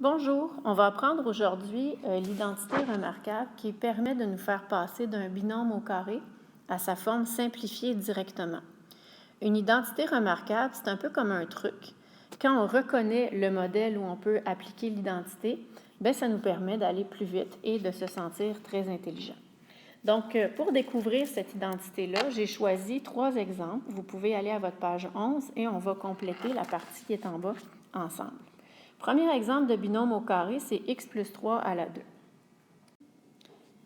Bonjour, on va apprendre aujourd'hui l'identité remarquable qui permet de nous faire passer d'un binôme au carré à sa forme simplifiée directement. Une identité remarquable, c'est un peu comme un truc. Quand on reconnaît le modèle où on peut appliquer l'identité, ça nous permet d'aller plus vite et de se sentir très intelligent. Donc, pour découvrir cette identité-là, j'ai choisi 3 exemples. Vous pouvez aller à votre page 11 et on va compléter la partie qui est en bas ensemble. Premier exemple de binôme au carré, c'est x plus 3 à la 2.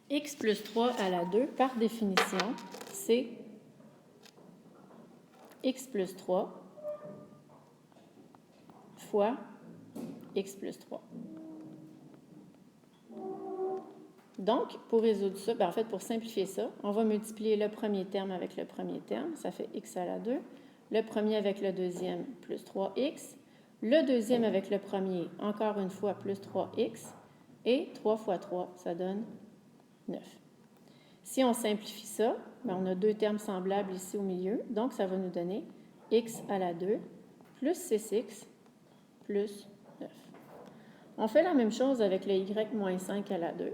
X plus 3 à la 2, par définition, c'est x plus 3 fois x plus 3. Donc, pour résoudre ça, pour simplifier ça, on va multiplier le premier terme avec le premier terme, ça fait x à la 2. Le premier avec le deuxième, plus 3x. Le deuxième avec le premier, encore une fois, plus 3x. Et 3 fois 3, ça donne 9. Si on simplifie ça, on a 2 termes semblables ici au milieu, donc ça va nous donner x à la 2 plus 6x plus 9. On fait la même chose avec le y moins 5 à la 2.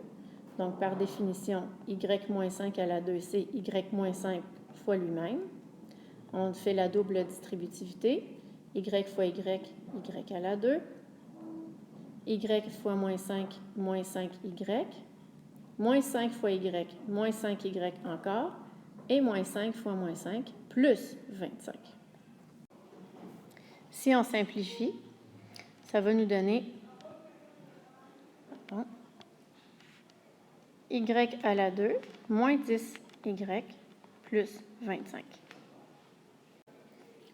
Donc, par définition, y moins 5 à la 2, c'est y moins 5 fois lui-même. On fait la double distributivité. Y fois y, y à la 2. Y fois moins 5 y. Moins 5 fois y, moins 5y encore. Et moins 5 fois moins 5, plus 25. Si on simplifie, ça va nous donner y à la 2, moins 10y, plus 25.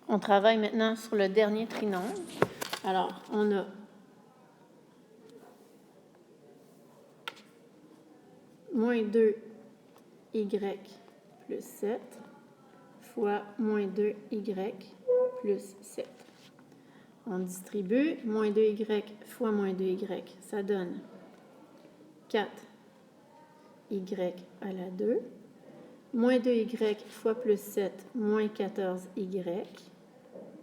On travaille maintenant sur le dernier trinôme. Alors, on a moins 2y plus 7 fois moins 2y plus 7. On distribue, moins 2y fois moins 2y, ça donne 4y à la 2, moins 2y fois plus 7, moins 14y,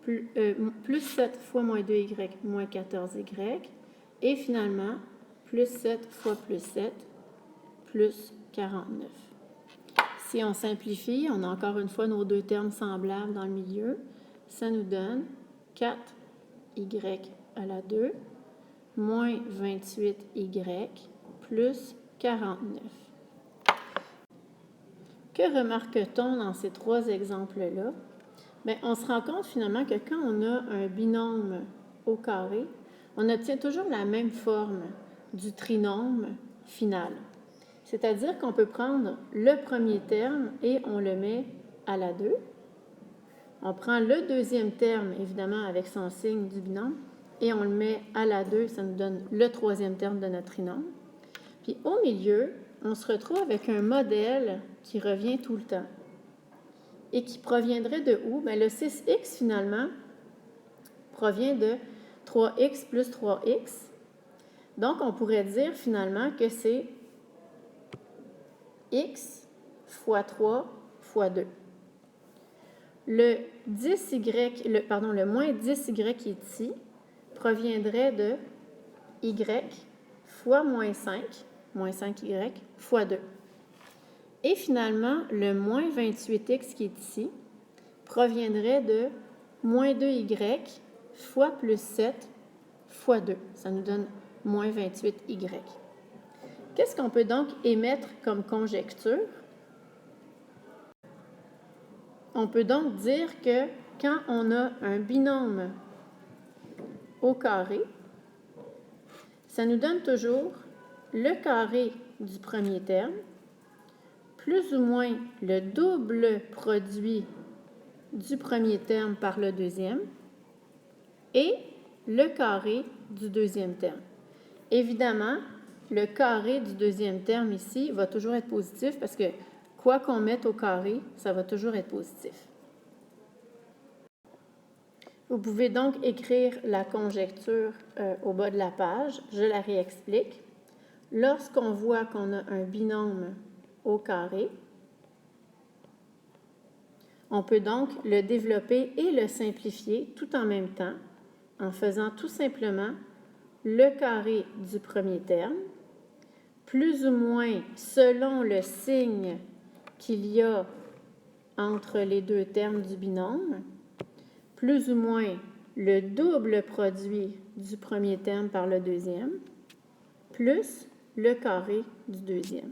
plus 7 fois moins 2y, moins 14y, et finalement, plus 7 fois plus 7, plus 49. Si on simplifie, on a encore une fois nos 2 termes semblables dans le milieu. Ça nous donne 4y à la 2, moins 28y, plus 49. Que remarque-t-on dans ces 3 exemples-là? On se rend compte finalement que quand on a un binôme au carré, on obtient toujours la même forme du trinôme final. C'est-à-dire qu'on peut prendre le premier terme et on le met à la 2. On prend le deuxième terme, évidemment, avec son signe du binôme, et on le met à la 2, ça nous donne le troisième terme de notre trinôme. Puis au milieu, on se retrouve avec un modèle qui revient tout le temps. Et qui proviendrait de où? Le 6x, finalement, provient de 3x plus 3x. Donc, on pourrait dire, finalement, que c'est x fois 3 fois 2. Le moins 10y qui est ici proviendrait de y fois moins 5y fois 2. Et finalement, le moins 28x qui est ici proviendrait de moins 2y fois plus 7 fois 2. Ça nous donne moins 28y. Qu'est-ce qu'on peut donc émettre comme conjecture? On peut donc dire que quand on a un binôme au carré, ça nous donne toujours le carré du premier terme, plus ou moins le double produit du premier terme par le deuxième, et le carré du deuxième terme. Évidemment, le carré du deuxième terme ici va toujours être positif parce que quoi qu'on mette au carré, ça va toujours être positif. Vous pouvez donc écrire la conjecture au bas de la page. Je la réexplique. Lorsqu'on voit qu'on a un binôme au carré, on peut donc le développer et le simplifier tout en même temps en faisant tout simplement le carré du premier terme, plus ou moins selon le signe qu'il y a entre les deux termes du binôme, plus ou moins le double produit du premier terme par le deuxième, plus le carré du deuxième.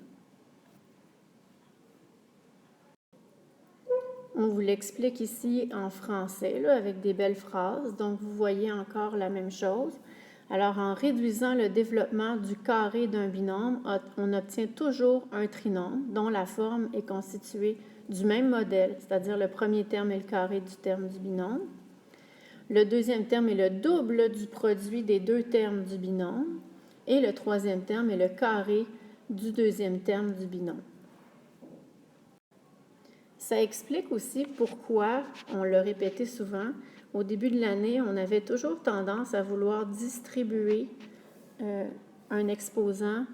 On vous l'explique ici en français, là, avec des belles phrases. Donc, vous voyez encore la même chose. Alors, en réduisant le développement du carré d'un binôme, on obtient toujours un trinôme dont la forme est constituée du même modèle, c'est-à-dire le premier terme est le carré du terme du binôme. Le deuxième terme est le double du produit des deux termes du binôme. Et le troisième terme est le carré du deuxième terme du binôme. Ça explique aussi pourquoi, on l'a répété souvent, au début de l'année, on avait toujours tendance à vouloir distribuer un exposant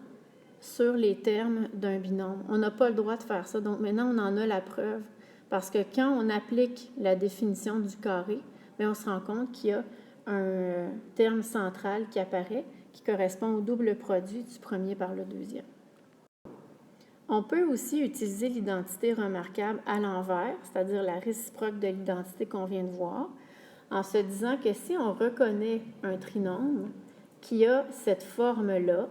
sur les termes d'un binôme. On n'a pas le droit de faire ça, donc maintenant on en a la preuve. Parce que quand on applique la définition du carré, bien, on se rend compte qu'il y a un terme central qui apparaît, qui correspond au double produit du premier par le deuxième. On peut aussi utiliser l'identité remarquable à l'envers, c'est-à-dire la réciproque de l'identité qu'on vient de voir, en se disant que si on reconnaît un trinôme qui a cette forme-là,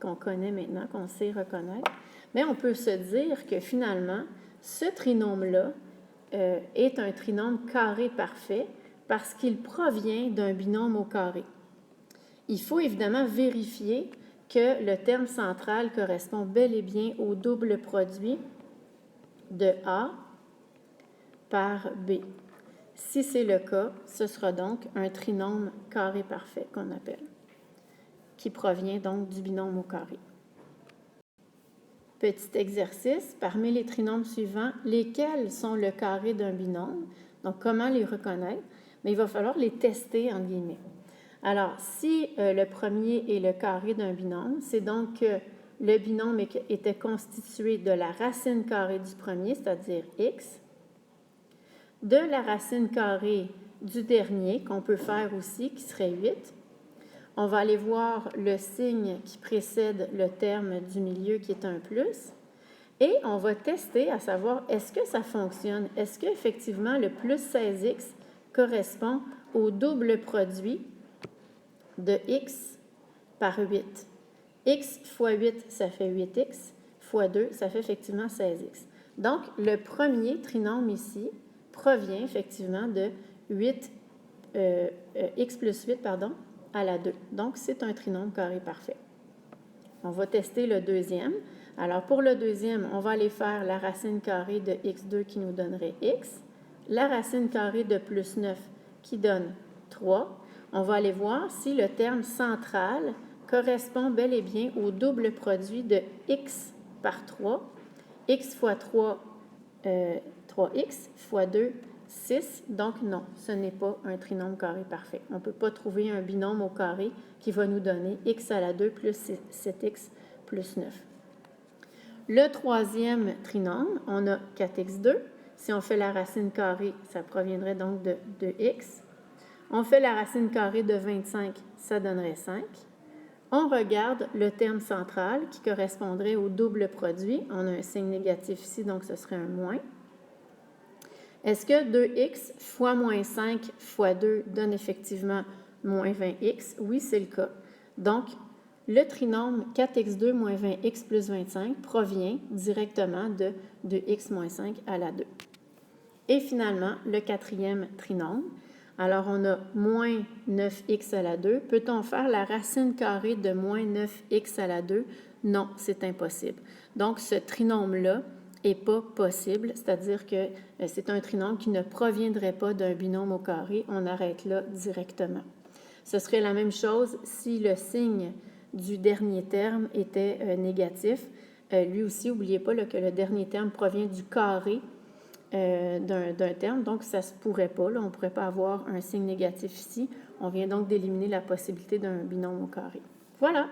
qu'on connaît maintenant, qu'on sait reconnaître, mais on peut se dire que finalement, ce trinôme-là est un trinôme carré parfait parce qu'il provient d'un binôme au carré. Il faut évidemment vérifier que le terme central correspond bel et bien au double produit de A par B. Si c'est le cas, ce sera donc un trinôme carré parfait qu'on appelle, qui provient donc du binôme au carré. Petit exercice, parmi les trinômes suivants, lesquels sont le carré d'un binôme? Donc, comment les reconnaître? Mais il va falloir les tester, en guillemets. Alors, si le premier est le carré d'un binôme, c'est donc que le binôme était constitué de la racine carrée du premier, c'est-à-dire x, de la racine carrée du dernier, qu'on peut faire aussi, qui serait 8. On va aller voir le signe qui précède le terme du milieu, qui est un plus. Et on va tester à savoir, est-ce que ça fonctionne? Est-ce qu'effectivement, le plus 16x correspond au double produit de x par 8. X fois 8, ça fait 8x, fois 2, ça fait effectivement 16x. Donc, le premier trinôme ici provient effectivement de 8, x plus 8, à la 2. Donc, c'est un trinôme carré parfait. On va tester le deuxième. Alors, pour le deuxième, on va aller faire la racine carrée de x2 qui nous donnerait x, la racine carrée de plus 9 qui donne 3. On va aller voir si le terme central correspond bel et bien au double produit de x par 3. X fois 3, 3x, fois 2, 6. Donc non, ce n'est pas un trinôme carré parfait. On ne peut pas trouver un binôme au carré qui va nous donner x à la 2 plus 7x plus 9. Le troisième trinôme, on a 4x2. Si on fait la racine carrée, ça proviendrait donc de 2x. On fait la racine carrée de 25, ça donnerait 5. On regarde le terme central qui correspondrait au double produit. On a un signe négatif ici, donc ce serait un moins. Est-ce que 2x fois moins 5 fois 2 donne effectivement moins 20x? Oui, c'est le cas. Donc, le trinôme 4x2 moins 20x plus 25 provient directement de 2x moins 5 à la 2. Et finalement, le quatrième trinôme. Alors, on a moins 9x à la 2. Peut-on faire la racine carrée de moins 9x à la 2? Non, c'est impossible. Donc, ce trinôme-là n'est pas possible, c'est-à-dire que c'est un trinôme qui ne proviendrait pas d'un binôme au carré. On arrête là directement. Ce serait la même chose si le signe du dernier terme était négatif. Lui aussi, n'oubliez pas là, que le dernier terme provient du carré d'un terme, donc ça ne se pourrait pas. Là, on ne pourrait pas avoir un signe négatif ici. On vient donc d'éliminer la possibilité d'un binôme au carré. Voilà!